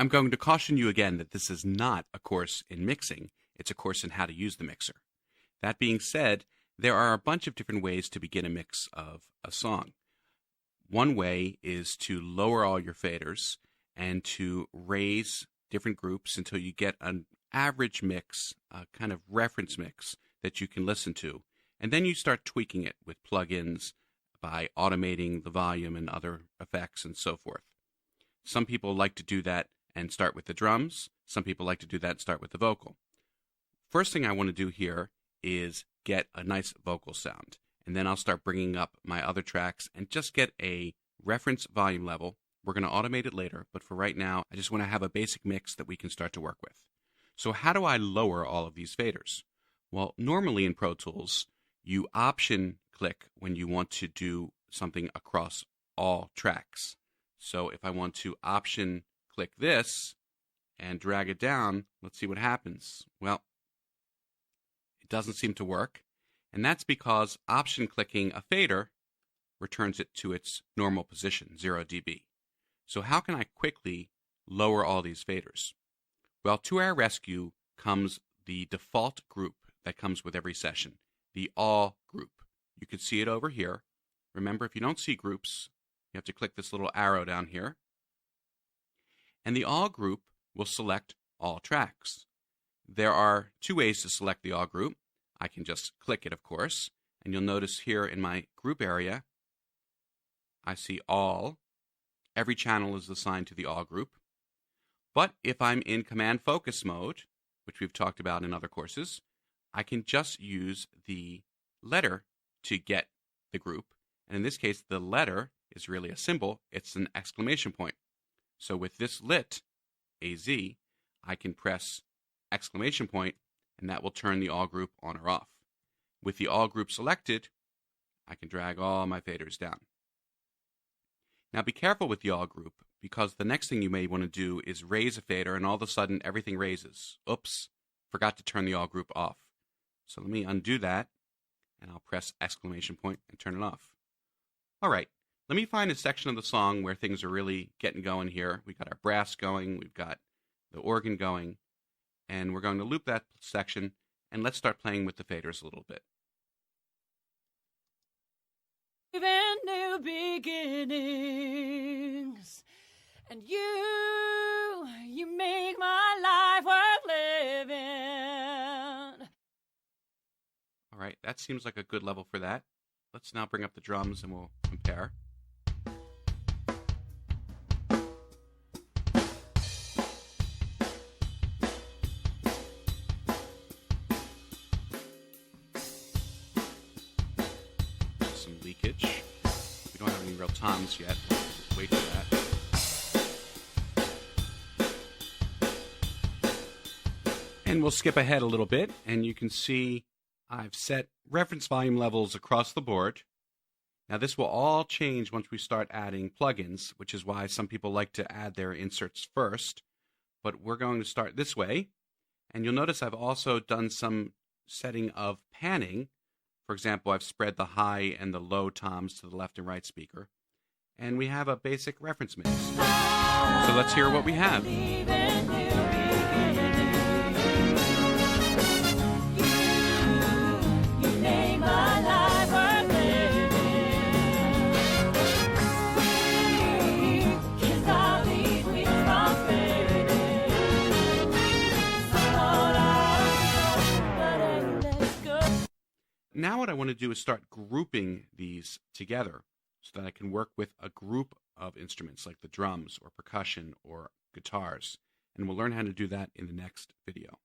I'm going to caution you again that this is not a course in mixing. It's a course in how to use the mixer. That being said, there are a bunch of different ways to begin a mix of a song. One way is to lower all your faders and to raise different groups until you get an average mix, a kind of reference mix that you can listen to. And then you start tweaking it with plugins by automating the volume and other effects and so forth. Some people like to do that and start with the drums. Some people like to do that and start with the vocal. First thing I want to do here is get a nice vocal sound. And then I'll start bringing up my other tracks and just get a reference volume level. We're going to automate it later, but for right now, I just want to have a basic mix that we can start to work with. So how do I lower all of these faders? Well, normally in Pro Tools, you option click when you want to do something across all tracks. So if I want to option click this and drag it down, let's see what happens. Well, it doesn't seem to work. And that's because option clicking a fader returns it to its normal position, 0 dB. So how can I quickly lower all these faders? Well, to our rescue comes the default group that comes with every session, the All group. You can see it over here. Remember, if you don't see groups, you have to click this little arrow down here. And the All group will select all tracks. There are two ways to select the All group. I can just click it, of course, and you'll notice here in my group area, I see All. Every channel is assigned to the All group. But if I'm in command focus mode, which we've talked about in other courses, I can just use the letter to get the group. And in this case, the letter is really a symbol. It's an exclamation point. So with this lit, AZ, I can press exclamation point, and that will turn the All group on or off. With the All group selected, I can drag all my faders down. Now be careful with the All group, because the next thing you may want to do is raise a fader, and all of a sudden everything raises. Oops, forgot to turn the All group off. So let me undo that, and I'll press exclamation point and turn it off. All right, let me find a section of the song where things are really getting going here. We've got our brass going, we've got the organ going, and we're going to loop that section, and let's start playing with the faders a little bit. Even new beginnings, and you make my life worth living. All right, that seems like a good level for that. Let's now bring up the drums and we'll compare. Some leakage. We don't have any real toms yet. We'll just wait for that. And we'll skip ahead a little bit, and you can see I've set reference volume levels across the board. Now this will all change once we start adding plugins, which is why some people like to add their inserts first. But we're going to start this way. And you'll notice I've also done some setting of panning. For example, I've spread the high and the low toms to the left and right speaker. And we have a basic reference mix. So let's hear what we have. Now what I want to do is start grouping these together so that I can work with a group of instruments like the drums or percussion or guitars. And we'll learn how to do that in the next video.